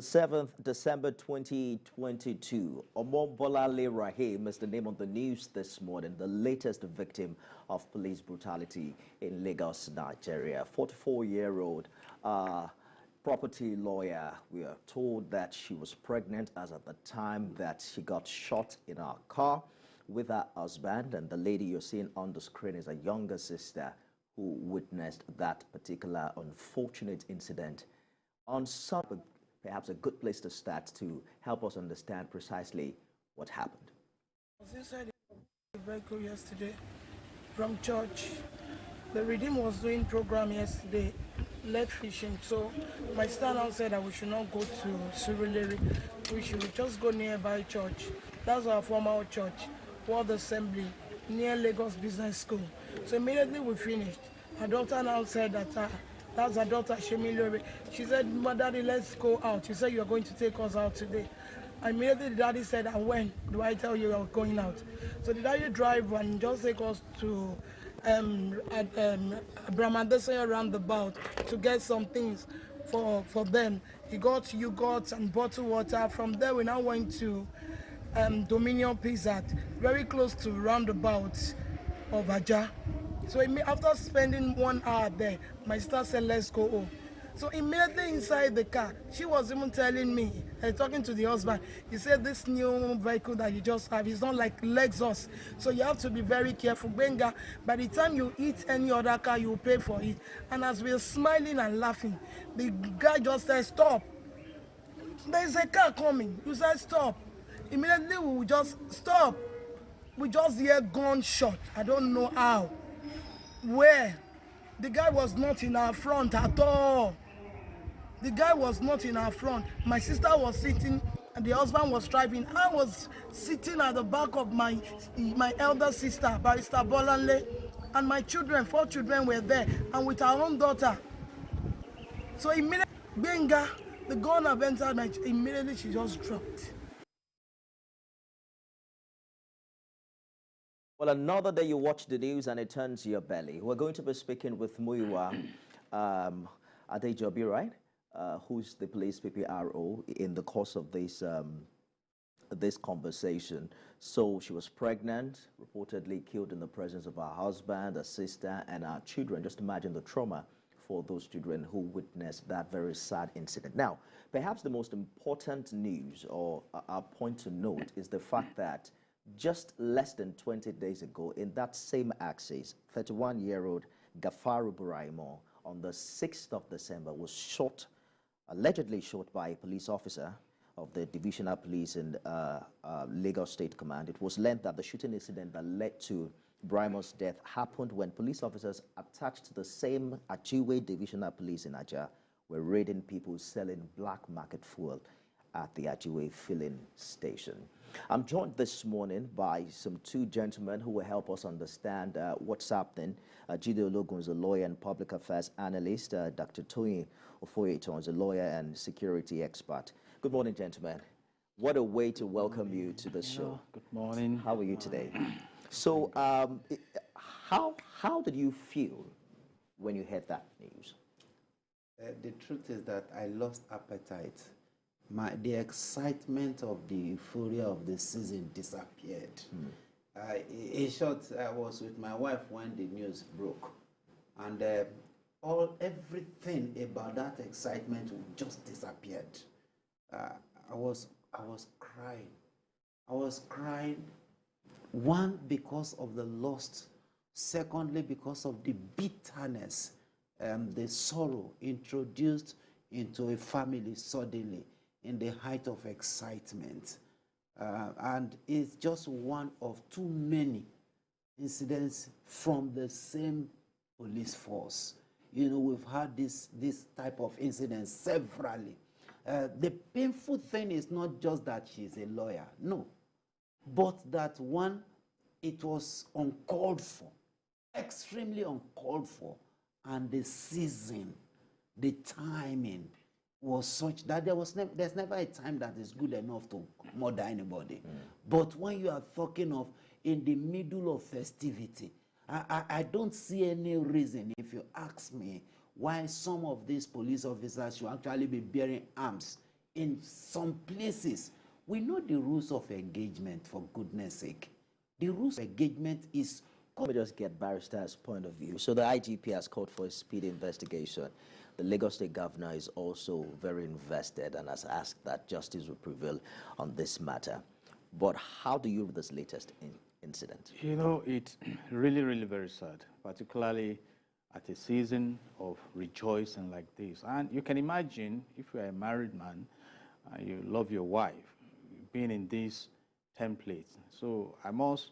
7th December 2022. Bolanle Raheem is the name of the news this morning, the latest victim of police brutality in Lagos, Nigeria. 44-year-old property lawyer. We are told that she was pregnant as at the time that she got shot in her car with her husband, and the lady you're seeing on the screen is a younger sister who witnessed that particular unfortunate incident. On some, perhaps a good place to start to help us understand precisely what happened. I was inside the vehicle yesterday from church. The Redeem was doing program yesterday, lead fishing. So my sister now said that we should not go to Surulere. We should just go nearby church. That's our former church, World Assembly, near Lagos Business School. So immediately we finished. Her daughter now said that that's her daughter, Shemilore. She said, Daddy, let's go out. She said, you're going to take us out today. Immediately the daddy said, and when do I tell you you're going out? So the daddy drive and just take us to Brahmadesanya roundabout to get some things for them. He got yogurt and bottled water. From there, we now went to Dominion Pizza, very close to roundabout of Ajah. So after spending 1 hour there, my sister said, let's go home. So immediately inside the car, she was even telling me, talking to the husband, he said, this new vehicle that you just have is not like Lexus. So you have to be very careful. Benga, by the time you eat any other car, you pay for it. And as we were smiling and laughing, the guy just said, stop. There's a car coming. You said, stop. Immediately we would just stop. We just hear gunshot. I don't know how. Where? The guy was not in our front at all. The guy was not in our front. My sister was sitting and the husband was driving. I was sitting at the back of my elder sister, Barrister Bolanle, and my children, 4 children were there, and with our own daughter. So immediately, Benga, the gun have entered, immediately she just dropped. Well, another day you watch the news and it turns your belly. We're going to be speaking with Muyiwa Ajah, right? Who's the police PPRO in the course of this this conversation. So she was pregnant, reportedly killed in the presence of her husband, her sister, and her children. Just imagine the trauma for those children who witnessed that very sad incident. Now, perhaps the most important news or a point to note is the fact that just less than 20 days ago, in that same axis, 31-year-old Gafaru Buraimo on the 6th of December was shot, allegedly shot by a police officer of the Divisional Police in Lagos State Command. It was learned that the shooting incident that led to Buraimo's death happened when police officers attached to the same Ajiwe Divisional Police in Ajah were raiding people selling black market fuel at the Ajiwe filling station. I'm joined this morning by some 2 gentlemen who will help us understand what's happening. Jide Ologun is a lawyer and public affairs analyst. Dr. Tony Ofoyeton is a lawyer and security expert. Good morning, gentlemen. What a way to welcome you to the show. Good morning. How are you today? So, how did you feel when you heard that news? The truth is that I lost appetite. The excitement of the euphoria of the season disappeared. In short, I was with my wife when the news broke, and everything about that excitement just disappeared. I was crying. I was crying. One, because of the loss. Secondly, because of the bitterness, the sorrow introduced into a family suddenly, in the height of excitement. And it's just one of too many incidents from the same police force. You know, we've had this type of incidents severally. The painful thing is not just that she's a lawyer, no, but that one, it was uncalled for, extremely uncalled for, and the season, the timing, was such that there's never a time that is good enough to murder anybody. But when you are talking of in the middle of festivity, I don't see any reason, if you ask me, why some of these police officers should actually be bearing arms in some places. We know the rules of engagement, for goodness sake. The rules of engagement is... Let me just get Barrister's point of view. So the IGP has called for a speedy investigation. The Lagos State Governor is also very invested and has asked that justice will prevail on this matter. But how do you read this latest incident? You know, it's really, really very sad, particularly at a season of rejoicing like this. And you can imagine, if you're a married man and you love your wife, being in this template. So I must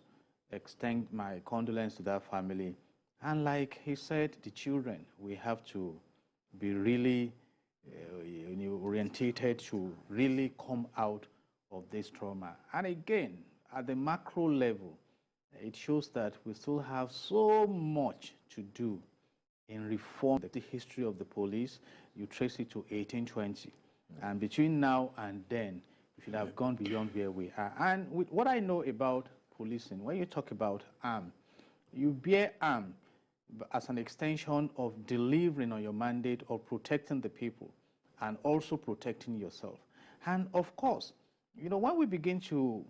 extend my condolence to that family. And like he said, the children, we have to be really orientated to really come out of this trauma. And again, at the macro level, it shows that we still have so much to do in reform. The history of the police, you trace it to 1820. And between now and then, we should have gone beyond where we are. And with what I know about policing, when you talk about arm, you bear arm as an extension of delivering on your mandate of protecting the people and also protecting yourself. And of course, you know, when we begin to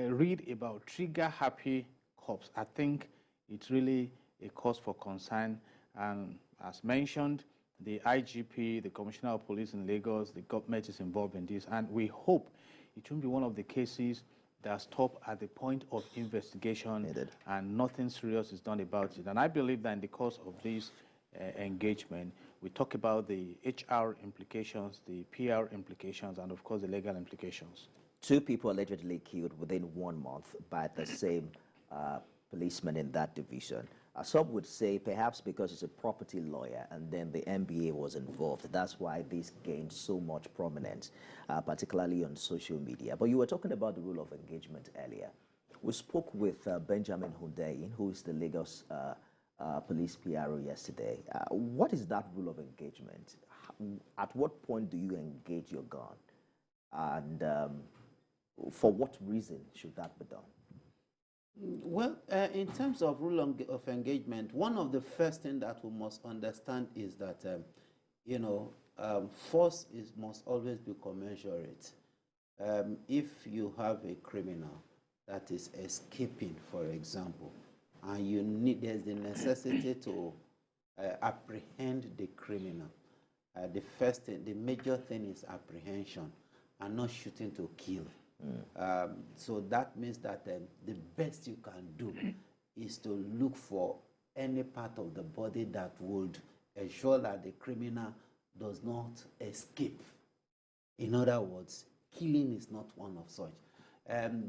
read about trigger-happy cops, I think it's really a cause for concern. And as mentioned, the IGP, the Commissioner of Police in Lagos, the government is involved in this, and we hope it won't be one of the cases that stop at the point of investigation and nothing serious is done about it. And I believe that in the course of this engagement, we talk about the HR implications, the PR implications, and of course the legal implications. 2 people allegedly killed within 1 month by the same policeman in that division. Some would say perhaps because he's a property lawyer and then the NBA was involved. That's why this gained so much prominence, particularly on social media. But you were talking about the rule of engagement earlier. We spoke with Benjamin Hundeyin, who is the Lagos police PRO yesterday. What is that rule of engagement? At what point do you engage your gun? And for what reason should that be done? Well, in terms of rule of engagement, one of the first things that we must understand is that, you know, force must always be commensurate. If you have a criminal that is escaping, for example, and there's the necessity to apprehend the criminal, the first thing, the major thing is apprehension and not shooting to kill. So that means that the best you can do is to look for any part of the body that would ensure that the criminal does not escape. In other words, killing is not one of such.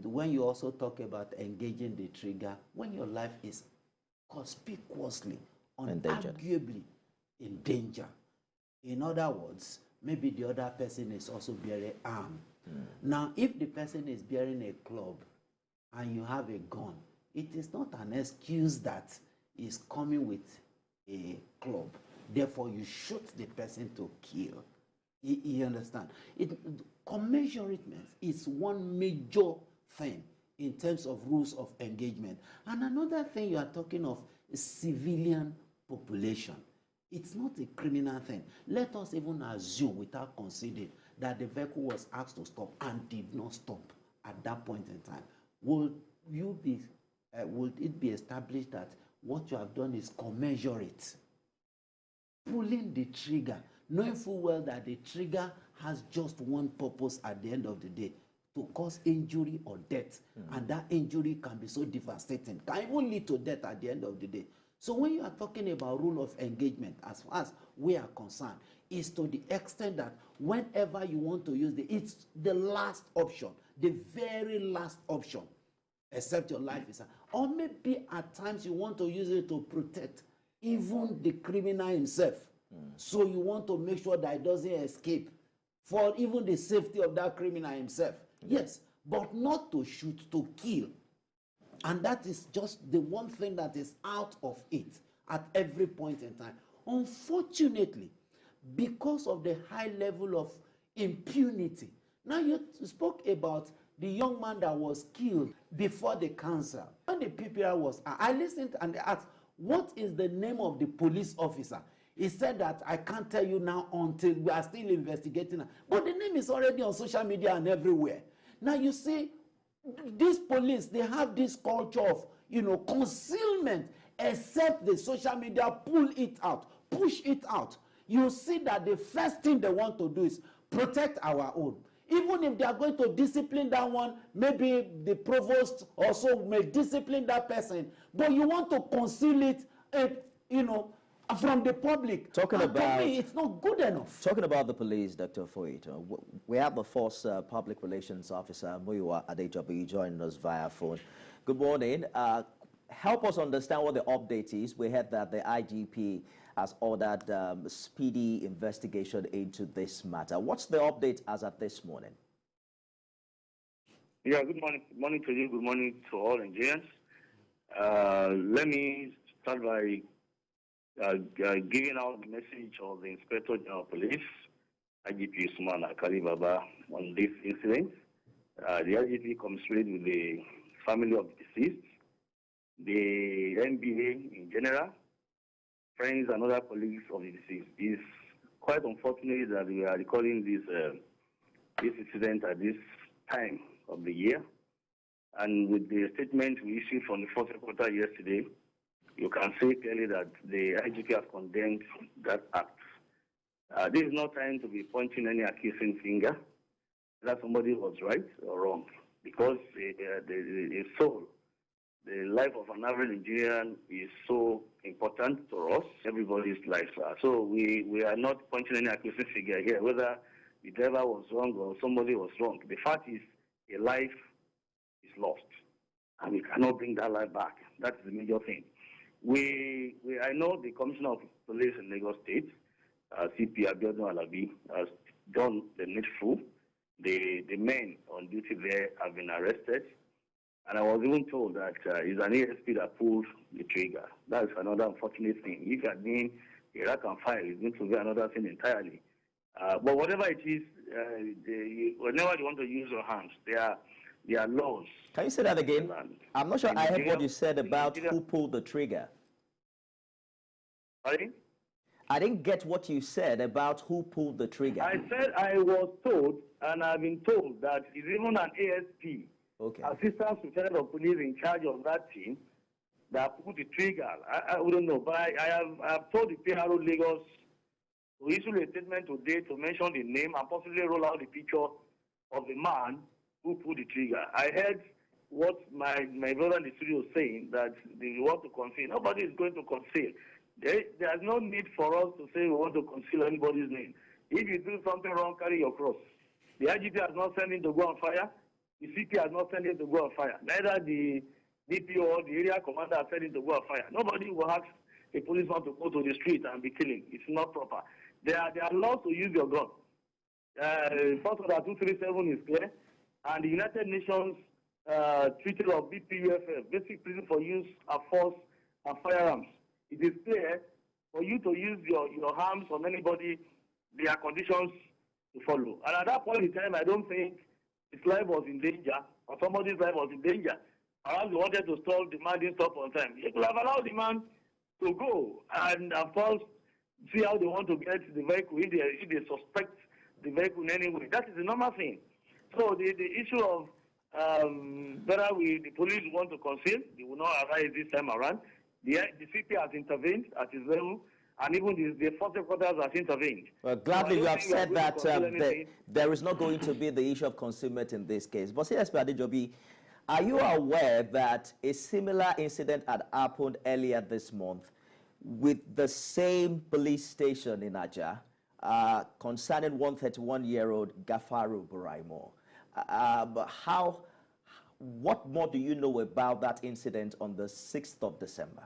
When you also talk about engaging the trigger, when your life is conspicuously, unarguably in danger. In other words, maybe the other person is also bearing arm. Now, if the person is bearing a club and you have a gun, it is not an excuse that is coming with a club. Therefore, you shoot the person to kill. You understand? Commensurateness is one major thing in terms of rules of engagement. And another thing you are talking of is civilian population. It's not a criminal thing. Let us even assume, without conceding, that the vehicle was asked to stop and did not stop at that point in time. Would it be established that what you have done is commensurate? Pulling the trigger, knowing full well that the trigger has just one purpose at the end of the day, to cause injury or death. And that injury can be so devastating, can even lead to death at the end of the day. So when you are talking about rule of engagement, as far as we are concerned, is to the extent that whenever you want to use it's the last option, the very last option, except your life is, or maybe at times you want to use it to protect even the criminal himself. So you want to make sure that he doesn't escape for even the safety of that criminal himself. Yes, but not to shoot, to kill. And that is just the one thing that is out of it at every point in time. Unfortunately, because of the high level of impunity. Now you spoke about the young man that was killed before the council. When the PPR was, I listened and they asked, what is the name of the police officer? He said that I can't tell you now until we are still investigating. But the name is already on social media and everywhere. Now you see, these police, they have this culture of, concealment, except the social media pull it out, push it out. You see that the first thing they want to do is protect our own. Even if they are going to discipline that one, maybe the provost also may discipline that person, but you want to conceal it, from the public. Talking about, to me, it's not good enough. Talking about the police, Dr. Foyet, we have the Force Public Relations Officer, Muyiwa Adejobi, joining us via phone. Good morning. Help us understand what the update is. We heard that the IGP has ordered speedy investigation into this matter. What's the update as of this morning? Yeah, good morning. Good morning to you. Good morning to all Nigerians. Let me start by giving out the message of the Inspector General of Police, IGP Usman Akari Baba, on this incident. The IGP commiserated with the family of the deceased, the NBA in general, friends and other colleagues of the deceased. It's quite unfortunate that we are recording this incident at this time of the year. And with the statement we issued from the fourth quarter yesterday, you can see clearly that the IGP has condemned that act. This is not time to be pointing any accusing finger that somebody was right or wrong, because the soul, the life of an average Nigerian is so important to us. Everybody's lives are. So we are not pointing any accusing finger here, whether the driver was wrong or somebody was wrong. The fact is, a life is lost, and we cannot bring that life back. That's the major thing. I know the Commissioner of Police in Lagos State, CP Abiodun Alabi, has done the needful. The men on duty there have been arrested, and I was even told that it's an ASP that pulled the trigger. That's another unfortunate thing. If it had been a rack and fire, it's going to be another thing entirely. But whatever it is, whenever you want to use your hands, there are laws. Can you say that again? I'm not sure I heard what you said about who pulled the trigger. Sorry? I didn't get what you said about who pulled the trigger. I said I was told, and I've been told, that it's even an ASP, Assistant Superintendent of Police in charge of that team, that pulled the trigger. I wouldn't know, but I have told the PRO Lagos to issue a statement today to mention the name and possibly roll out the picture of the man who pulled the trigger. I heard what my brother in the studio is saying, that they want to conceal. Nobody is going to conceal. There's no need for us to say we want to conceal anybody's name. If you do something wrong, carry your cross. The IGP has not sent him to go on fire. The CP has not sent him to go on fire. Neither the DPO or the area commander has sent him to go on fire. Nobody will ask a policeman to go to the street and be killing. It's not proper. There are laws to use your gun. First Order 237 is clear. And the United Nations Treaty of BPUFF, Basic Principle for Use of Force and Firearms. It is clear for you to use your arms on anybody, there are conditions to follow. And at that point in time, I don't think his life was in danger or somebody's life was in danger. Perhaps they wanted to stop, the man didn't stop on time. They could have allowed the man to go and, of course, see how they want to get the vehicle if they suspect the vehicle in any way. That is the normal thing. So the issue of whether the police want to conceal, they will not arise this time around. The CP has intervened at his level, and even the force headquarters has intervened. Well, gladly you have said that there is not going to be the issue of concealment in this case. But CSP Adejobi, are you aware that a similar incident had happened earlier this month with the same police station in Ajah concerning 131-year-old Gafaru Buraimo? What more do you know about that incident on the 6th of December?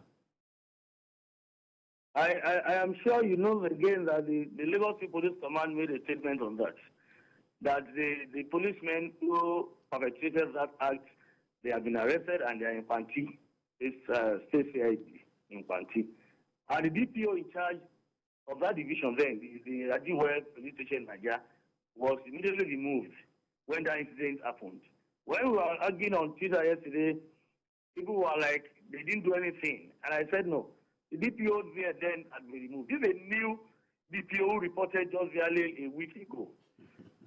I am sure you know again that the Lagos Police Command made a statement on that the policemen who perpetrated that act, they have been arrested and they are in Panti. It's State CID in Panti. And the DPO in charge of that division then, the Ajah Police Station in Ajah, was immediately removed when that incident happened. When we were arguing on Twitter yesterday, people were like, they didn't do anything. And I said, no. The DPO there then had been removed. This is a new DPO who reported just barely a week ago.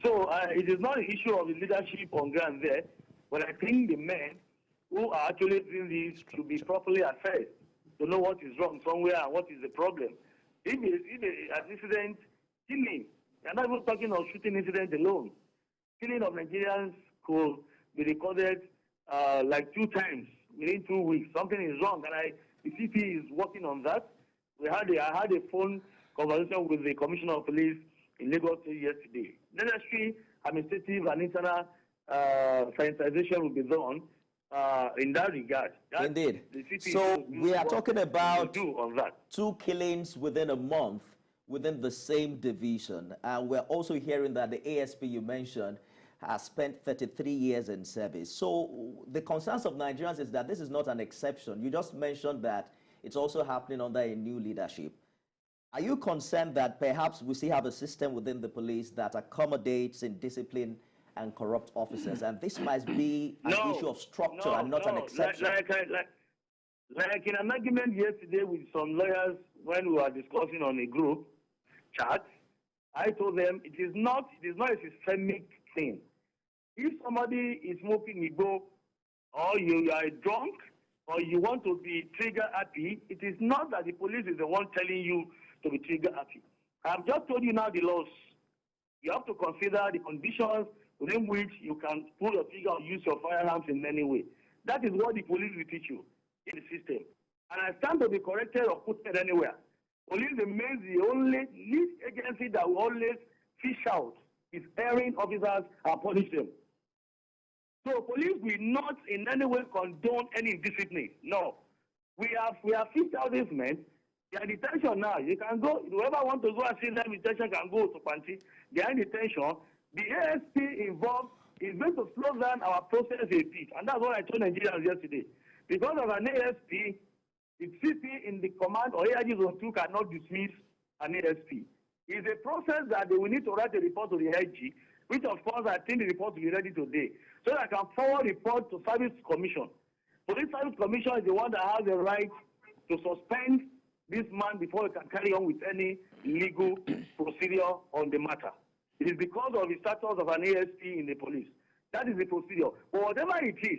So it is not an issue of the leadership on ground there, but I think the men who are actually doing this should be properly assessed to know what is wrong somewhere and what is the problem. If an incident, killing, we are not even talking of shooting incident alone. Killing of Nigerians could be recorded like 2 times within 2 weeks. Something is wrong, and the CP is working on that. I had a phone conversation with the Commissioner of Police in Lagos yesterday. Necessary administrative and internal sanitization will be done in that regard. Indeed. So we are talking about 2 killings within a month within the same division. And we're also hearing that the ASP you mentioned has spent 33 years in service. So the concerns of Nigerians is that this is not an exception. You just mentioned that it's also happening under a new leadership. Are you concerned that perhaps we still have a system within the police that accommodates in discipline and corrupt officers, and this might be an issue of structure and not an exception? Like in an argument yesterday with some lawyers when we were discussing on a group chat, I told them it is not a systemic thing. If somebody is smoking Igbo, or you are drunk, or you want to be trigger happy, it is not that the police is the one telling you to be trigger happy. I've just told you now the laws. You have to consider the conditions within which you can pull your trigger or use your firearms in any way. That is what the police will teach you in the system. And I stand to be corrected or put it anywhere. Police remains the only lead agency that will always fish out its erring officers and punish them. So police will not in any way condone any discipline. No. We have fished out these men. They are in detention now. You can go, whoever wants to go and see them in detention can go to Panti. They are in detention. The ASP involved is going to slow down our process a bit. And that's what I told Nigerians yesterday. Because of an ASP, the CP in the command or AIG Zone 2 cannot dismiss an ASP. It's a process that they will need to write a report to the AIG, which of course I think the report will be ready today. So I can forward report to Service Commission. Police Service Commission is the one that has the right to suspend this man before he can carry on with any legal procedure on the matter. It is because of the status of an ASP in the police. That is the procedure. But whatever it is,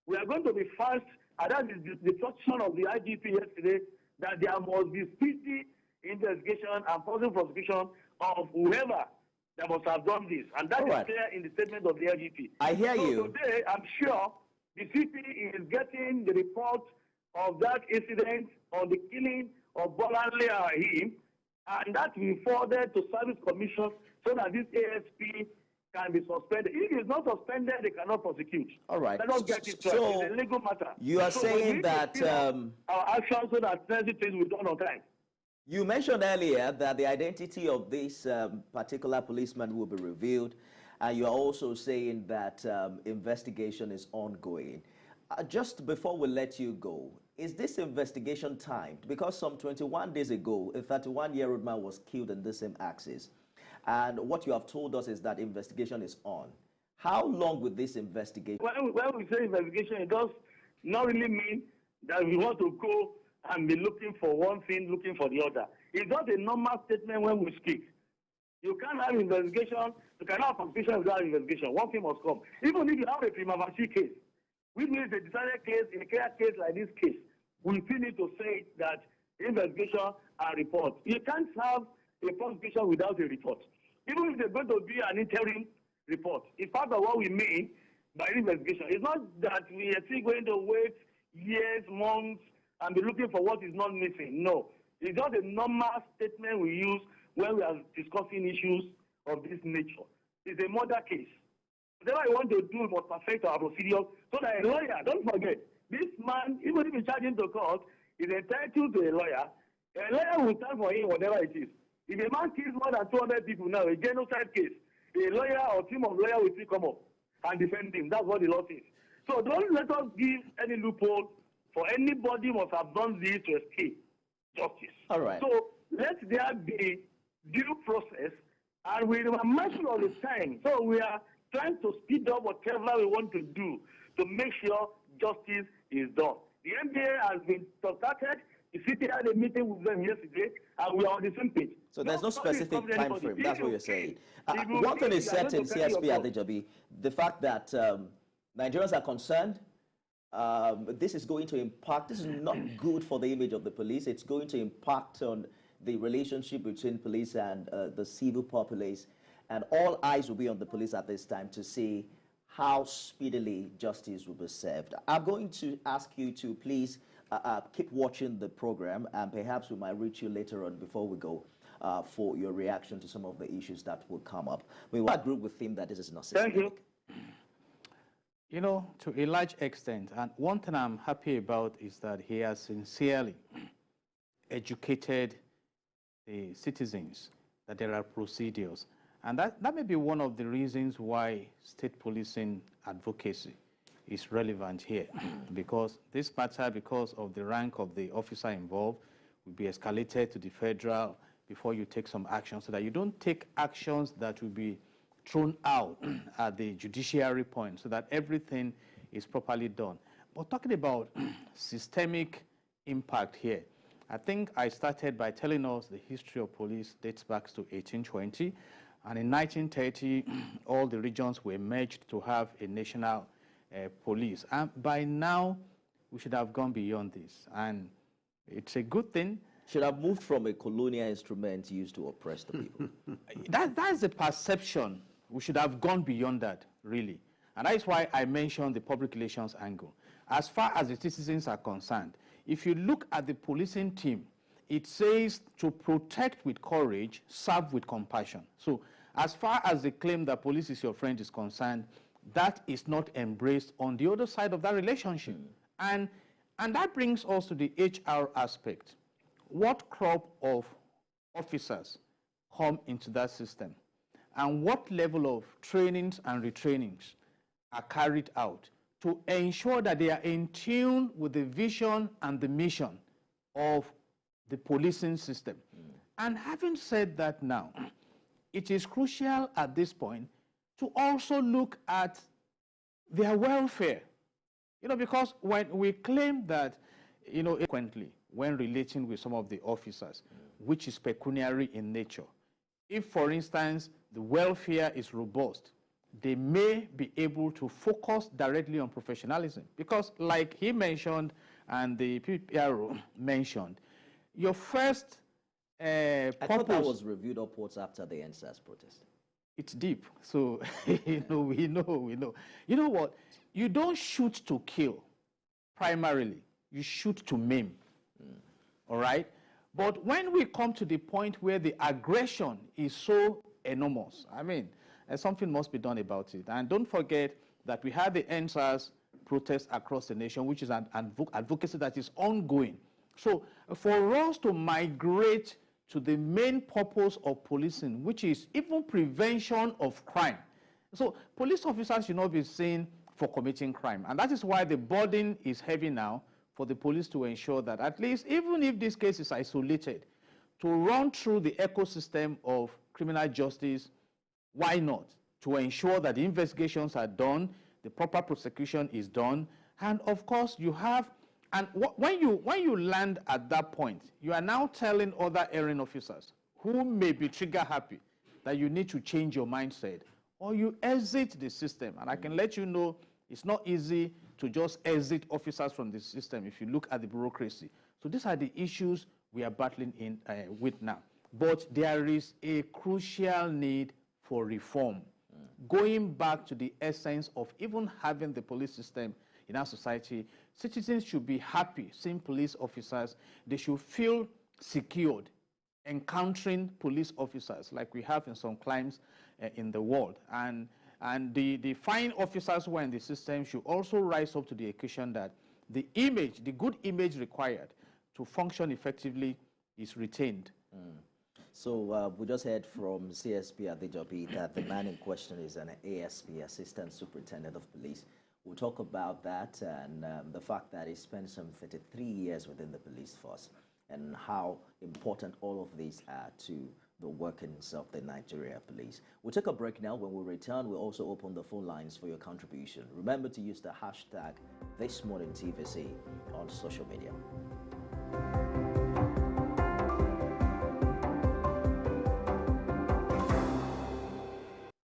we are going to be fast, and that is the instruction of the IGP yesterday, that there must be speedy investigation and possible prosecution of whoever that must have done this. And that is clear in the statement of the IGP. I hear you. Today, I'm sure the CP is getting the report of that incident on the killing of Bolanle Raheem, and that will be forwarded to Service Commission so that this ASP can be suspended. If it's not suspended, they cannot prosecute. All right. They don't get it. So it's a legal matter. You are saying that our actions so that necessary things will be done on time. You mentioned earlier that the identity of this particular policeman will be revealed, and you are also saying that investigation is ongoing. Just before we let you go, is this investigation timed? Because some 21 days ago, a 31-year-old man was killed in the same axis. And what you have told us is that investigation is on. How long will this investigation? When we say investigation, it does not really mean that we want to go and be looking for one thing, looking for the other. It's not a normal statement when we speak. You can't have investigation, you cannot have prosecution without investigation. One thing must come. Even if you have a prima facie case, which means a decided case, in a clear case like this case, we still need to say that investigation and report. You can't have a prosecution without a report. Even if there's going to be an interim report, it's part of what we mean by investigation. It's not that we are still going to wait years, months, and be looking for what is not missing. No. It's just a normal statement we use when we are discussing issues of this nature. It's a murder case. Whatever you want to do must perfect our procedure so that a lawyer, don't forget, this man, even if he's charging to court, is entitled to a lawyer. A lawyer will stand for him, whatever it is. If a man kills more than 200 people now, a genocide case, a lawyer or team of lawyers will still come up and defend him. That's what the law says. So don't let us give any loophole for anybody must have done this to escape justice. All right. So let there be due process, and we are mindful of the time. So we are trying to speed up whatever we want to do to make sure justice is done. The NBA has been started. The city had a meeting with them yesterday, and we are on the same page. So there's no specific time frame. That's what you're saying. One thing is certain, CSP Adejobi, the fact that Nigerians are concerned. This is going to impact. This is not good for the image of the police. It's going to impact on the relationship between police and the civil populace. And all eyes will be on the police at this time to see how speedily justice will be served. I'm going to ask you to please keep watching the program, and perhaps we might reach you later on before we go for your reaction to some of the issues that will come up. We will agree with him that this is not systemic. Thank you. You know, to a large extent, and one thing I'm happy about is that he has sincerely educated the citizens that there are procedures. And that may be one of the reasons why state policing advocacy is relevant here. Because this matter, because of the rank of the officer involved, will be escalated to the federal before you take some action, so that you don't take actions that will be thrown out at the judiciary point, so that everything is properly done. But talking about systemic impact here, I think I started by telling us the history of police dates back to 1820. And in 1930, all the regions were merged to have a national police. And by now, we should have gone beyond this. And it's a good thing. Should have moved from a colonial instrument used to oppress the people. That's the perception. We should have gone beyond that, really. And that is why I mentioned the public relations angle. As far as the citizens are concerned, if you look at the policing team, it says to protect with courage, serve with compassion. So as far as the claim that police is your friend is concerned, that is not embraced on the other side of that relationship. And that brings us to the HR aspect. What crop of officers come into that system? And what level of trainings and retrainings are carried out to ensure that they are in tune with the vision and the mission of the policing system? And having said that now, it is crucial at this point to also look at their welfare. You know, because when we claim that, you know, frequently when relating with some of the officers, which is pecuniary in nature, if, for instance, the welfare is robust, they may be able to focus directly on professionalism. Because like he mentioned and the PPRO mentioned, your first I thought that was reviewed upwards after the NSAS protest. It's deep. So, we know. You know what? You don't shoot to kill, primarily. You shoot to maim. All right? But when we come to the point where the aggression is so enormous, I mean, something must be done about it. And don't forget that we had the NSAS protest across the nation, which is an advocacy that is ongoing. So for us to migrate to the main purpose of policing, which is even prevention of crime. So police officers should not be seen for committing crime. And that is why the burden is heavy now for the police to ensure that at least, even if this case is isolated, to run through the ecosystem of criminal justice, why not? To ensure that the investigations are done, the proper prosecution is done, and of course you have, and when you land at that point, you are now telling other errand officers who may be trigger happy that you need to change your mindset or you exit the system. And I can let you know it's not easy to just exit officers from the system if you look at the bureaucracy. So these are the issues we are battling with now. But there is a crucial need for reform. Going back to the essence of even having the police system in our society, citizens should be happy seeing police officers. They should feel secured encountering police officers like we have in some climes in the world. And the fine officers who are in the system should also rise up to the occasion that the image, the good image required to function effectively is retained. So we just heard from CSP Adejobi that the man in question is an ASP, Assistant Superintendent of Police. We'll talk about that and the fact that he spent some 33 years within the police force and how important all of these are to the workings of the Nigeria Police. We'll take a break now. When we return, we'll also open the phone lines for your contribution. Remember to use the hashtag ThisMorningTVC on social media.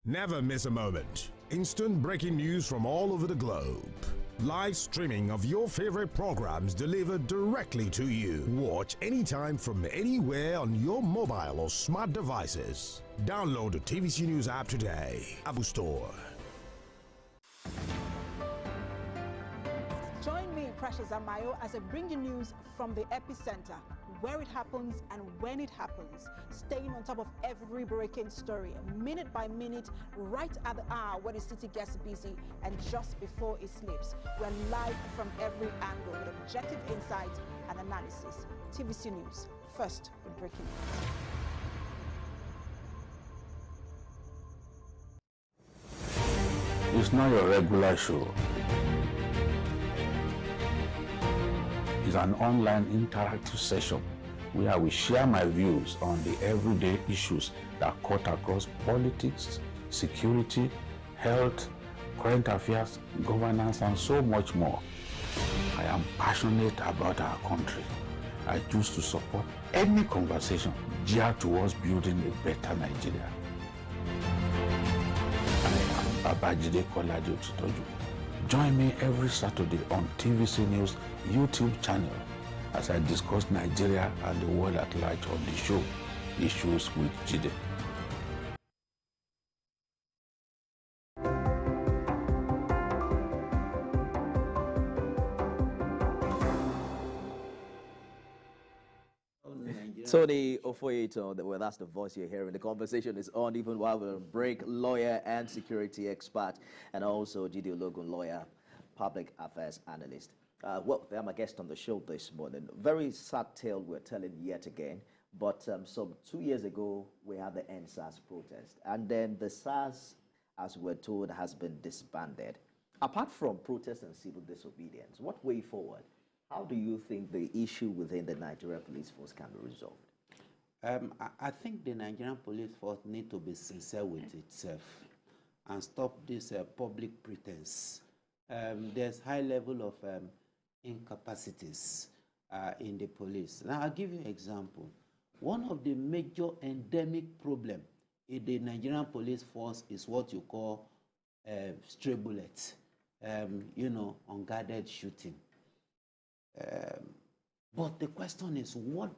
Never miss a moment. Instant breaking news from all over the globe. Live streaming of your favorite programs delivered directly to you. Watch anytime from anywhere on your mobile or smart devices. Download the TVC News app today. App Store. Join me, Precious Amayo, as I bring you news from the epicenter, where it happens and when it happens, staying on top of every breaking story, minute by minute, right at the hour where the city gets busy and just before it sleeps. We're live from every angle with objective insight and analysis. TVC News, first with breaking news. It's not your regular show. It's an online interactive session where we share my views on the everyday issues that cut across politics, security, health, current affairs, governance, and so much more. I am passionate about our country. I choose to support any conversation geared towards building a better Nigeria. I am Babajide Kolade Otitoju. Join me every Saturday on TVC News YouTube channel as I discuss Nigeria and the world at large on the show, Issues with Jide. Tony Ofoyeto, well, that's the voice you're hearing. The conversation is on even while we're on break. Lawyer and security expert, and also Jide Ologun, lawyer, public affairs analyst. Well, I'm a guest on the show this morning. Very sad tale we're telling yet again. But some 2 years ago, we had the NSAS protest. And then the SARS, as we're told, has been disbanded. Apart from protest and civil disobedience, what way forward? How do you think the issue within the Nigerian police force can be resolved? I think the Nigerian police force need to be sincere with itself and stop this public pretense. There's high level of incapacities in the police. Now, I'll give you an example. One of the major endemic problems in the Nigerian police force is what you call stray bullets, unguarded shooting. But the question is, what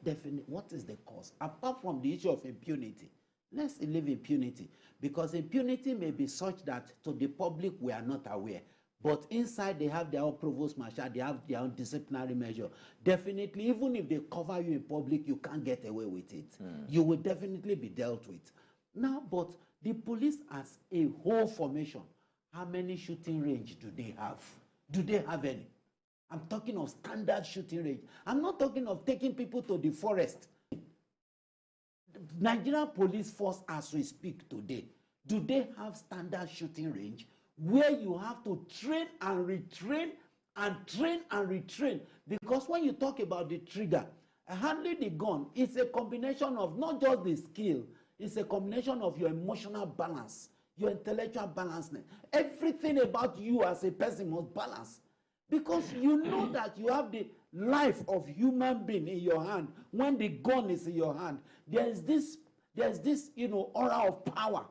is the cause? Apart from the issue of impunity, let's leave impunity, because impunity may be such that to the public we are not aware. But inside they have their own provost marshal, they have their own disciplinary measure. Definitely, even if they cover you in public, you can't get away with it. You will definitely be dealt with. Now, but the police as a whole formation, how many shooting range do they have? Do they have any? I'm talking of standard shooting range. I'm not talking of taking people to the forest. The Nigerian police force, as we speak today, do they have standard shooting range where you have to train and retrain and train and retrain? Because when you talk about the trigger, handling the gun, it's a combination of not just the skill, it's a combination of your emotional balance, your intellectual balance. Everything about you as a person must balance. Because you know that you have the life of human being in your hand. When the gun is in your hand, there's this aura of power,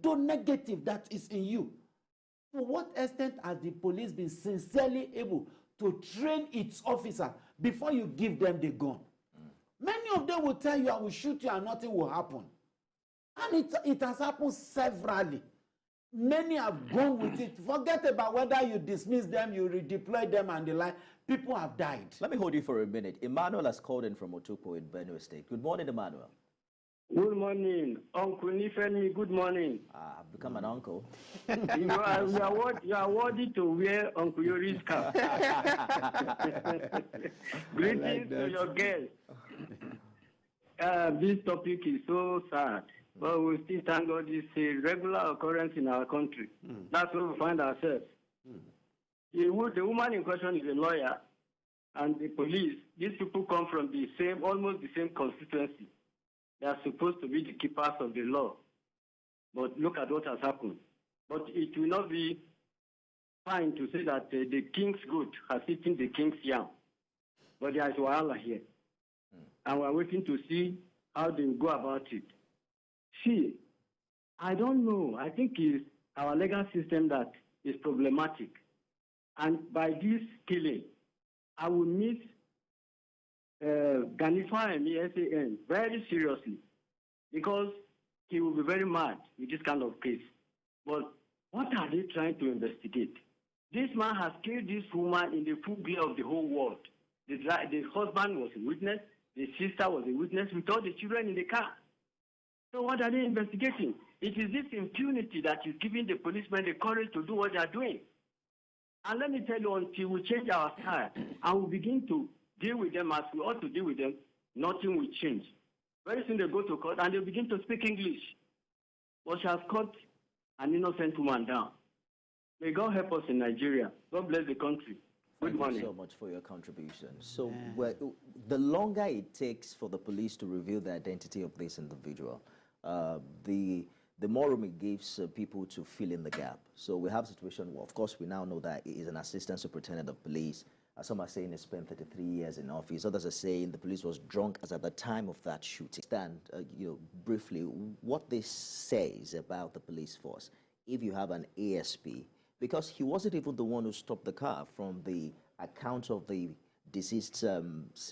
though negative, that is in you. To what extent has the police been sincerely able to train its officer before you give them the gun? Many of them will tell you, I will shoot you and nothing will happen. And it has happened severally. Many have gone with it. Forget about whether you dismiss them, you redeploy them, and the like. People have died. Let me hold you for a minute. Emmanuel has called in from Otukpo in Benue State. Good morning, Emmanuel. Good morning, Uncle Nifemi. Good morning. I've become an uncle. You are worthy to wear Uncle Yori's cap. Greetings to your guests. This topic is so sad. But we still thank God it's a regular occurrence in our country. That's where we find ourselves. The woman in question is a lawyer, and the police, these people come from almost the same constituency. They are supposed to be the keepers of the law. But look at what has happened. But it will not be fine to say that the king's goat has eaten the king's yam. But there is wahala here. And we are waiting to see how they will go about it. See, I don't know. I think it's our legal system that is problematic. And by this killing, I will miss Ganifa and SAN very seriously, because he will be very mad with this kind of case. But what are they trying to investigate? This man has killed this woman in the full glare of the whole world. The husband was a witness, the sister was a witness, with all the children in the car. So what are they investigating? It is this impunity that is giving the policemen the courage to do what they are doing. And let me tell you, until we change our style and we begin to deal with them as we ought to deal with them, nothing will change. Very soon they go to court and they begin to speak English. But she has cut an innocent woman down. May God help us in Nigeria. God bless the country. Good morning. Thank you so much for your contribution. So well, the longer it takes for the police to reveal the identity of this individual, the more room it gives people to fill in the gap. So we have a situation where, of course, we now know that he is an assistant superintendent of police. Some are saying he spent 33 years in office. Others are saying the police was drunk as at the time of that shooting. Stand, briefly, what this says about the police force. If you have an ASP, because he wasn't even the one who stopped the car from the account of the deceased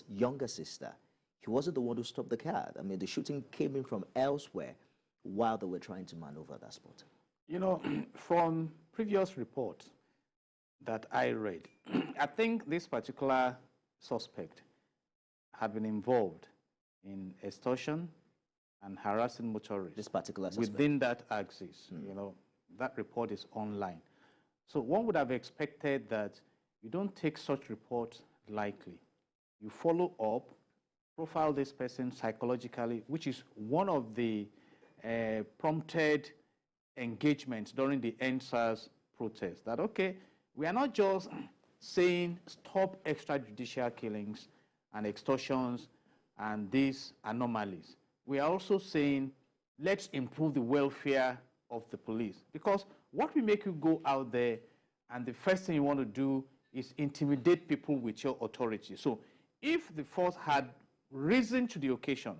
younger sister. He wasn't the one who stopped the car. I mean, the shooting came in from elsewhere while they were trying to maneuver that spot. You know, from previous reports that I read, I think this particular suspect had been involved in extortion and harassing motorists. This particular suspect? Within that axis. That report is online. So one would have expected that you don't take such reports lightly. You follow up, profile this person psychologically, which is one of the prompted engagements during the NSAS protest. That, okay, we are not just saying stop extrajudicial killings and extortions and these anomalies. We are also saying let's improve the welfare of the police. Because what will make you go out there and the first thing you want to do is intimidate people with your authority. So if the force had risen to the occasion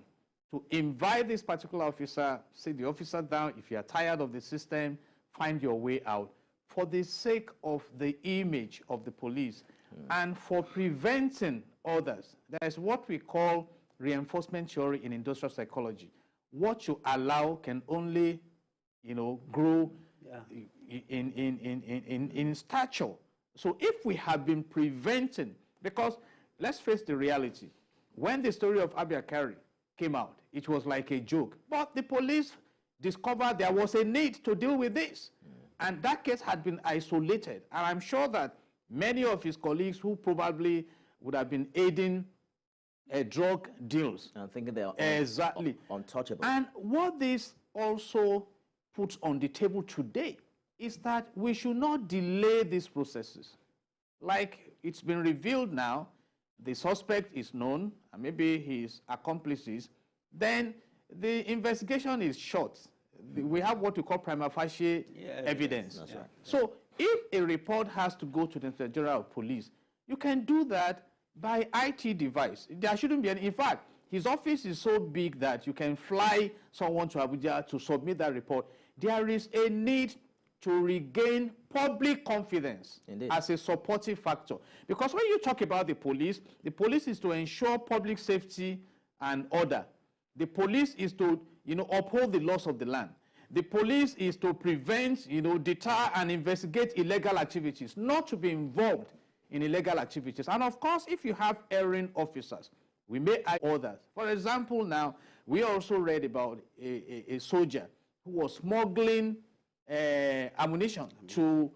to invite this particular officer, sit the officer down, if you are tired of the system, find your way out, for the sake of the image of the police and for preventing others. There is what we call reinforcement theory in industrial psychology. What you allow can only, grow in stature. So if we have been preventing, because let's face the reality, when the story of Ajah came out, it was like a joke. But the police discovered there was a need to deal with this. And that case had been isolated. And I'm sure that many of his colleagues who probably would have been aiding drug deals. I'm thinking they are untouchable. And what this also puts on the table today is that we should not delay these processes. Like it's been revealed now, the suspect is known, and maybe his accomplices, then the investigation is short. We have what we call prima facie evidence. That's right. So if a report has to go to the Inspector General of Police, you can do that by IT device. There shouldn't be any. In fact, his office is so big that you can fly someone to Abuja to submit that report. There is a need to regain public confidence as a supportive factor. Because when you talk about the police is to ensure public safety and order. The police is to, uphold the laws of the land. The police is to prevent, deter and investigate illegal activities, not to be involved in illegal activities. And of course, if you have erring officers, we may add others. For example, now, we also read about a soldier who was smuggling ammunition to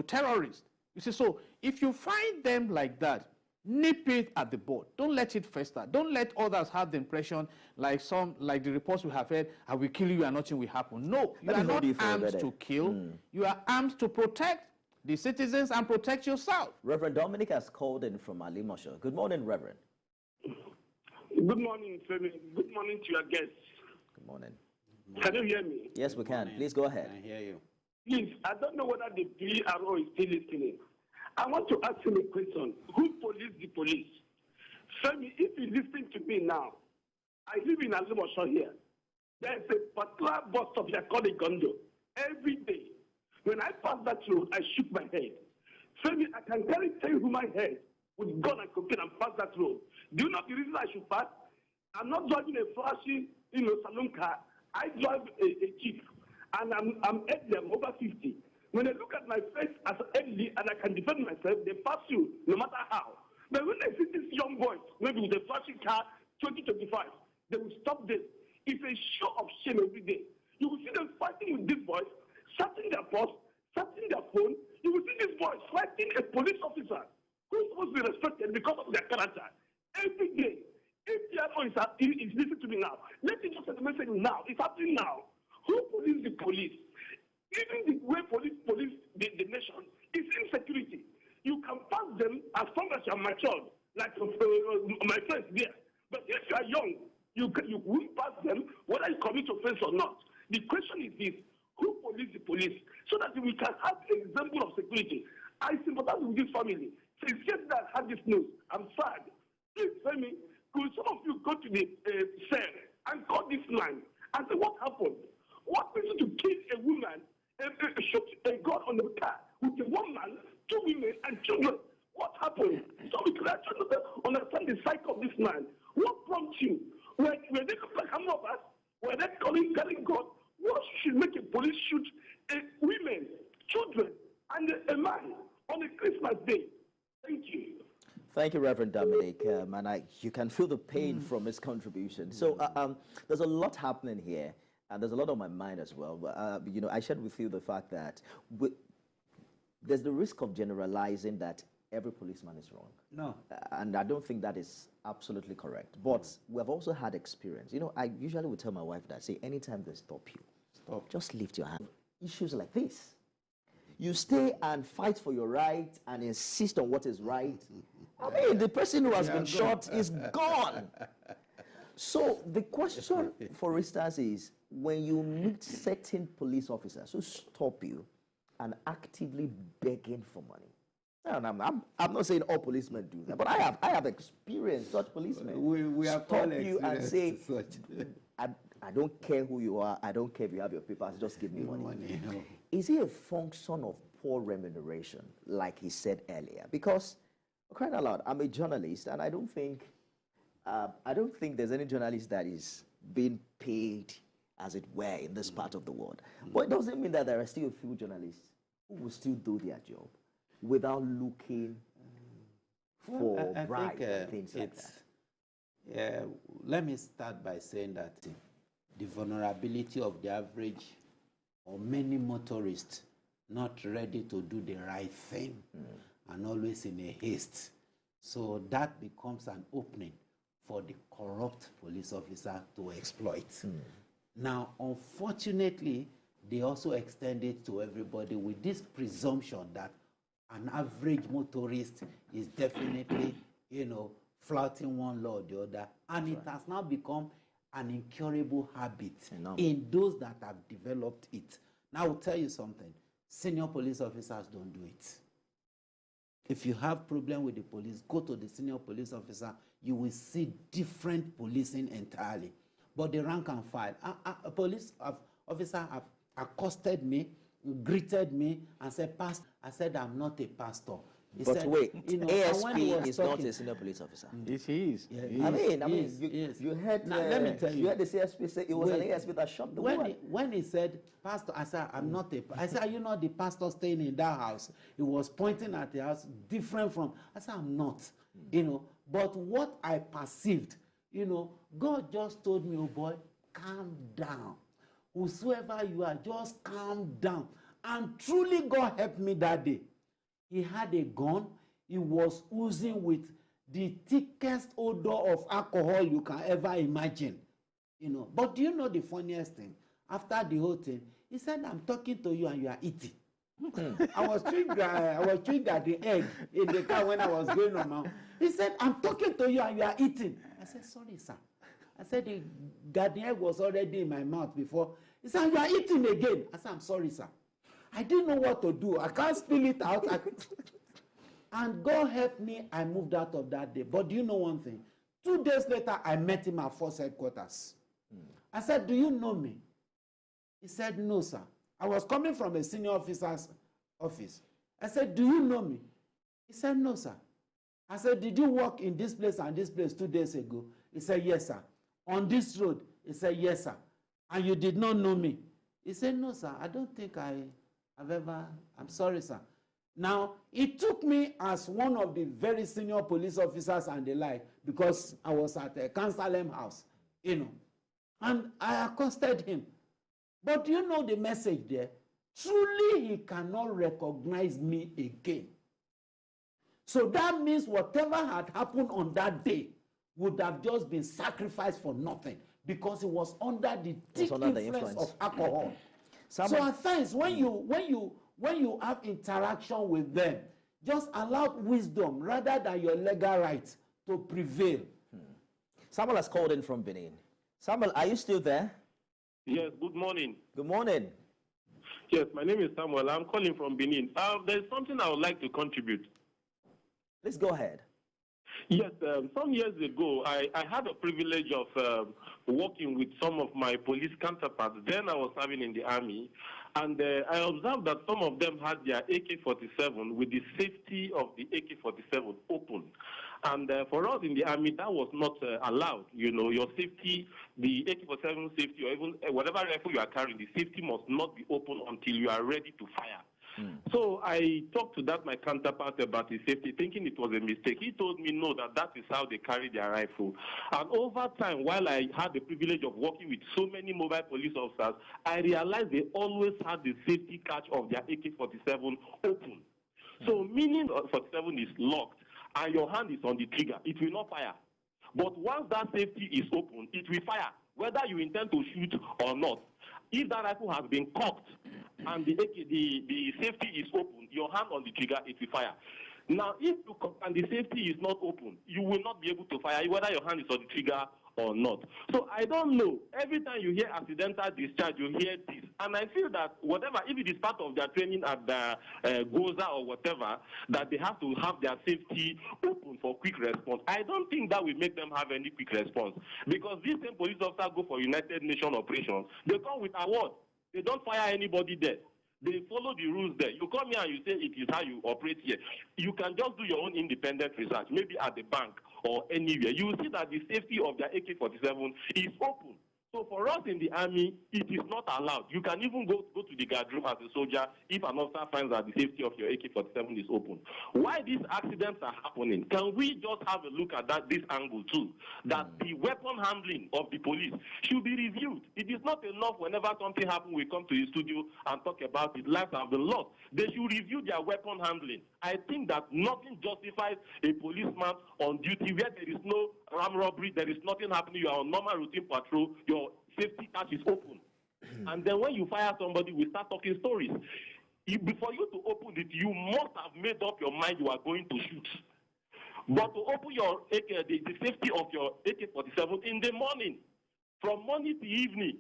terrorists. You see, so if you find them like that, nip it at the bud. Don't let it fester. Don't let others have the impression, like the reports we have heard, I will kill you and nothing will happen. No, you are not armed to kill. You are armed to protect the citizens and protect yourself. Reverend Dominic has called in from Alimosho. Good morning, Reverend. Good morning, Femi. Good morning to your guests. Good morning. Can you hear me? Yes, we can. Please go ahead. I hear you. Please, I don't know whether the PRO is still listening. I want to ask him a question. Who policed the police? Femi, if you listen to me now, I live in Alimosho here. There's a particular bus stop here called Gondo. Every day, when I pass that road, I shook my head. Femi, I can carry 10 human heads with gun and cocaine and pass that road. Do you know the reason I should pass? I'm not driving a flashy, saloon car. I drive a Jeep, and I'm elderly, I'm over 50. When they look at my face as elderly and I can defend myself, they pass you no matter how. But when they see these young boys, maybe with a flashy car, 2025, they will stop this. It's a show of shame every day. You will see them fighting with these boys, searching their purse, searching their phone. You will see these boys fighting a police officer who's supposed to be respected because of their character. Every day. If PRO is listening to me now, let me just send a message now. It's happening now. Who police the police? Even the way police the nation is insecurity. You can pass them as long as you're matured, like my friends there. But if you are young, you won't pass them whether you commit offense or not. The question is this: who police the police? So that we can have an example of security. I sympathize with this family. Since yesterday I had this news, I'm sad. Please tell me, could some of you go to the cell and call this man and say what happened? What makes you to kill a woman and shoot a gun on the car with a woman, 2 women, and children? What happened? So we can actually understand the psyche of this man. What prompted you? Were they coming up us? Were they calling God? What should make a police shoot women, children, and a man on a Christmas day? Thank you. Thank you, Reverend Dominic. And you can feel the pain from his contribution. So there's a lot happening here, and there's a lot on my mind as well. But, I shared with you the fact that there's the risk of generalizing that every policeman is wrong. No. And I don't think that is absolutely correct. But we've also had experience. I usually would tell my wife that, say, anytime they stop you, just lift your hand. Issues like this. You stay and fight for your right and insist on what is right. I mean, the person who has been shot is gone. So the question, for instance, is when you meet certain police officers who stop you and actively begging for money. And I'm not saying all policemen do that, but I have experienced such policemen. We are stop you and say, I don't care who you are. I don't care if you have your papers. Just give me money. Is it a function of poor remuneration, like he said earlier? Because, crying out loud, I'm a journalist, and I don't think there's any journalist that is being paid, as it were, in this part of the world. But it doesn't mean that there are still a few journalists who will still do their job without looking for bribes and things like that. Let me start by saying that the vulnerability of the average or many motorists not ready to do the right thing and always in a haste. So that becomes an opening for the corrupt police officer to exploit. Now, unfortunately, they also extend it to everybody with this presumption that an average motorist is definitely, flouting one law or the other. And it has now become an incurable habit in those that have developed it. Now, I'll tell you something. Senior police officers don't do it. If you have problem with the police, go to the senior police officer. You will see different policing entirely. But the rank and file, a police officer have accosted me, greeted me, and said, "Pastor," I said, "I'm not a pastor." He But said, wait, ASP is talking, not a senior police officer. Yes, he is. Yeah, You heard. Now, let me tell you. You heard the CSP say it was an ASP that shot the woman. When he said, "Pastor," I said, "I'm not a." I said, "Are you not the pastor staying in that house?" He was pointing at the house different from. I said, "I'm not." But what I perceived, God just told me, "Oh boy, calm down. Whosoever you are, just calm down." And truly, God helped me that day. He had a gun. He was oozing with the thickest odor of alcohol you can ever imagine. But do you know the funniest thing? After the whole thing, he said, "I'm talking to you and you are eating." I was chewing at the egg in the car when I was going on. He said, "I'm talking to you and you are eating." I said, "Sorry, sir." I said, "The garden egg was already in my mouth before." He said, "You are eating again." I said, "I'm sorry, sir. I didn't know what to do. I can't spill it out." And God helped me. I moved out of that day. But do you know one thing? 2 days later, I met him at Force headquarters. I said, do you know me? He said, no, sir. I was coming from a senior officer's office. I said, do you know me? He said, no, sir. I said, did you work in this place and this place 2 days ago? He said, yes, sir. On this road? He said, yes, sir. And you did not know me? He said, no, sir. I don't think I've ever, I'm sorry, sir. Now, it took me as one of the very senior police officers and the like, because I was at a Councilem house, you know, and I accosted him. But do you know the message there? Truly, he cannot recognize me again. So that means whatever had happened on that day would have just been sacrificed for nothing, because he was under the thick influence of alcohol. So at times, when you have interaction with them, just allow wisdom rather than your legal rights to prevail. Samuel has called in from Benin. Samuel, are you still there? Yes, good morning. Good morning. Yes, my name is Samuel. I'm calling from Benin. There's something I would like to contribute. Let's go ahead. Yes, some years ago, I had a privilege of working with some of my police counterparts. Then I was serving in the army, and I observed that some of them had their AK-47 with the safety of the AK-47 open. And for us in the army, that was not allowed. You know, your safety, the AK-47 safety, or even whatever rifle you are carrying, the safety must not be open until you are ready to fire. So I talked to my counterpart about his safety, thinking it was a mistake. He told me, no, that is how they carry their rifle. And over time, while I had the privilege of working with so many mobile police officers, I realized they always had the safety catch of their AK-47 open. So meaning 47 is locked and your hand is on the trigger, it will not fire. But once that safety is open, it will fire, whether you intend to shoot or not. If that rifle has been cocked and the safety is open, your hand on the trigger, it will fire. Now, if you cock and the safety is not open, you will not be able to fire, whether your hand is on the trigger or not. So I don't know. Every time you hear accidental discharge, you hear this. And I feel that whatever, if it is part of their training at the Goza or whatever, that they have to have their safety open for quick response, I don't think that will make them have any quick response. Because these same police officers go for United Nations operations. They come with awards. They don't fire anybody there. They follow the rules there. You come here and you say it is how you operate here. You can just do your own independent research, maybe at the bank or anywhere. You will see that the safety of their AK-47 is open. So for us in the army, it is not allowed. You can even go to the guard room as a soldier if an officer finds that the safety of your AK-47 is open. Why these accidents are happening? Can we just have a look at this angle too? That the weapon handling of the police should be reviewed. It is not enough whenever something happens, we come to the studio and talk about it. Lives have been lost. They should review their weapon handling. I think that nothing justifies a policeman on duty where there is no armed robbery, there is nothing happening, you are on normal routine patrol, your safety catch is open. And then when you fire somebody, we start talking stories. Before you to open it, you must have made up your mind you are going to shoot. But to open your the safety of your AK-47 in the morning, from morning to evening,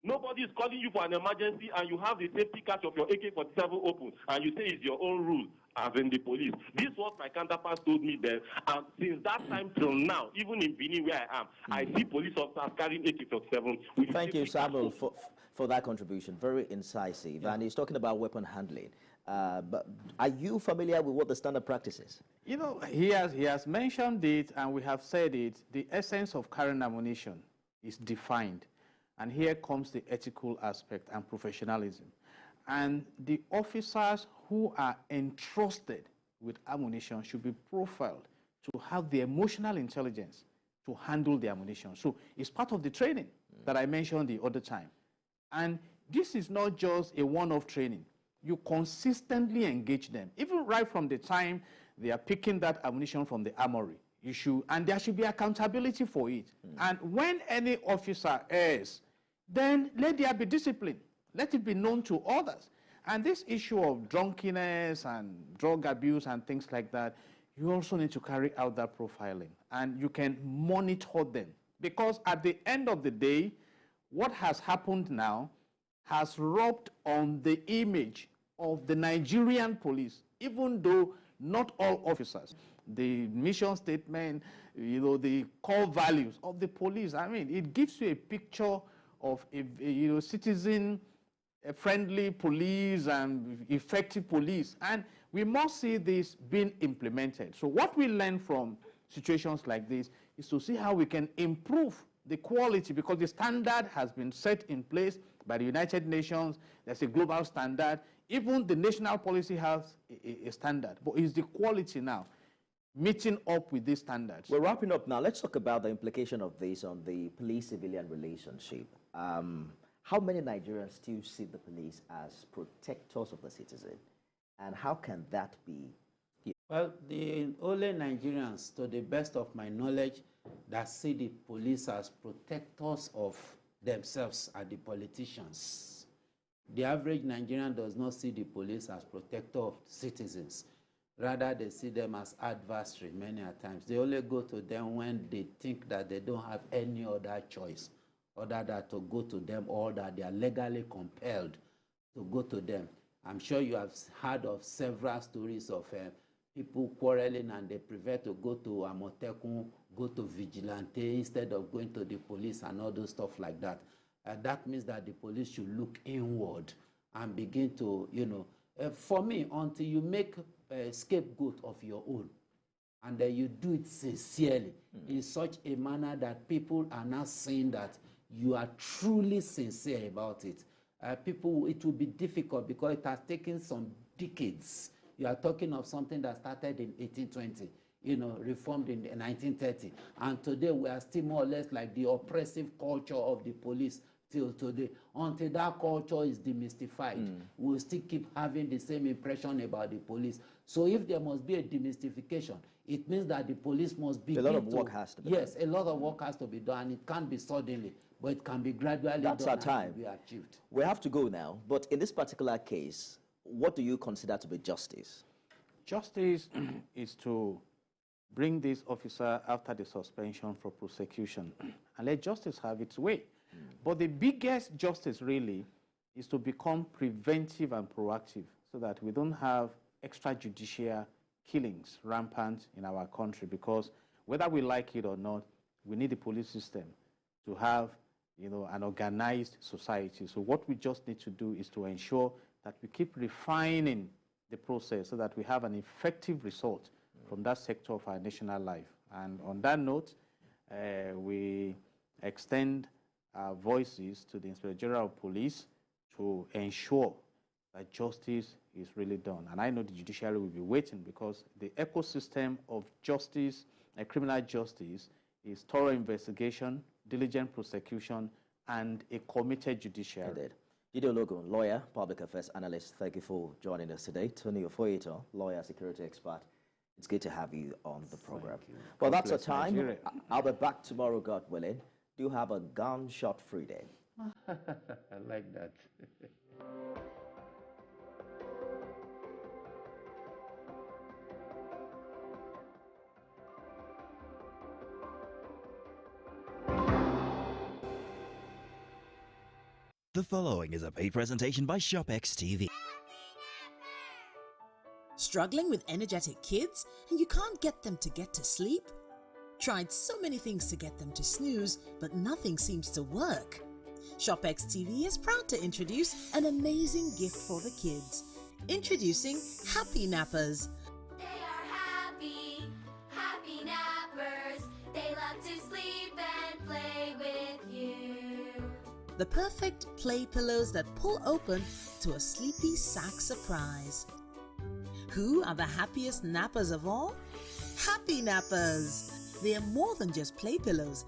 nobody is calling you for an emergency and you have the safety catch of your AK-47 open and you say it's your own rule as in the police. This is what my counterparts told me then, and since that time till now, even in Benin where I am, I see police officers carrying AK-47. Thank you, Samuel, for that contribution. Very incisive. Yeah. And he's talking about weapon handling. But are you familiar with what the standard practice is? You know, he has mentioned it, and we have said it. The essence of carrying ammunition is defined. And here comes the ethical aspect and professionalism. And the officers who are entrusted with ammunition should be profiled to have the emotional intelligence to handle the ammunition. So it's part of the training that I mentioned the other time. And this is not just a one-off training. You consistently engage them, even right from the time they are picking that ammunition from the armory. And there should be accountability for it. And when any officer errs, then let there be discipline. Let it be known to others. And this issue of drunkenness and drug abuse and things like that, you also need to carry out that profiling. And you can monitor them. Because at the end of the day, what has happened now has rubbed on the image of the Nigerian police, even though not all officers. The mission statement, you know, the core values of the police, I mean, it gives you a picture of citizen-friendly police and effective police. And we must see this being implemented. So what we learn from situations like this is to see how we can improve the quality, because the standard has been set in place by the United Nations. There's a global standard. Even the national policy has a standard. But it's the quality now meeting up with these standards. We're wrapping up now. Let's talk about the implication of this on the police-civilian relationship. How many Nigerians still see the police as protectors of the citizen? And how can that be? Well, the only Nigerians, to the best of my knowledge, that see the police as protectors of themselves are the politicians. The average Nigerian does not see the police as protector of citizens. Rather, they see them as adversary many a times. They only go to them when they think that they don't have any other choice other than to go to them, or that they are legally compelled to go to them. I'm sure you have heard of several stories of people quarreling and they prefer to go to Amotekun, go to Vigilante instead of going to the police and all those stuff like that. That means that the police should look inward and begin to, for me, until you make a scapegoat of your own, and then you do it sincerely, in such a manner that people are not saying that you are truly sincere about it. It will be difficult because it has taken some decades. You are talking of something that started in 1820, reformed in 1930. And today we are still more or less like the oppressive culture of the police till today. Until that culture is demystified, we'll still keep having the same impression about the police. So if there must be a demystification, it means that the police must be. A lot of work has to be done. Yes, a lot of work has to be done, and it can't be suddenly, but it can be gradually done. That's our time. And be achieved. We have to go now, but in this particular case, what do you consider to be justice? Justice is to bring this officer after the suspension for prosecution and let justice have its way. But the biggest justice really is to become preventive and proactive so that we don't have extrajudicial killings rampant in our country, because whether we like it or not, we need the police system to have an organized society. So what we just need to do is to ensure that we keep refining the process so that we have an effective result from that sector of our national life. And on that note, we extend our voices to the Inspector General of Police to ensure that justice is really done. And I know the judiciary will be waiting, because the ecosystem of justice, criminal justice, is thorough investigation, diligent prosecution, and a committed judiciary. Indeed. Dido Logun, lawyer, public affairs analyst, thank you for joining us today. Tony Ofoyeto, lawyer, security expert. It's good to have you on the program. Well, that's our time. Nigeria. I'll be back tomorrow, God willing. Do have a gunshot-free day. I like that. The following is a paid presentation by ShopX TV. Struggling with energetic kids and you can't get them to get to sleep? Tried so many things to get them to snooze, but nothing seems to work. ShopX TV is proud to introduce an amazing gift for the kids. Introducing Happy Nappers. They are happy, happy nappers. They love to sleep and play with you. The perfect play pillows that pull open to a sleepy sack surprise. Who are the happiest nappers of all? Happy Nappers! They are more than just play pillows.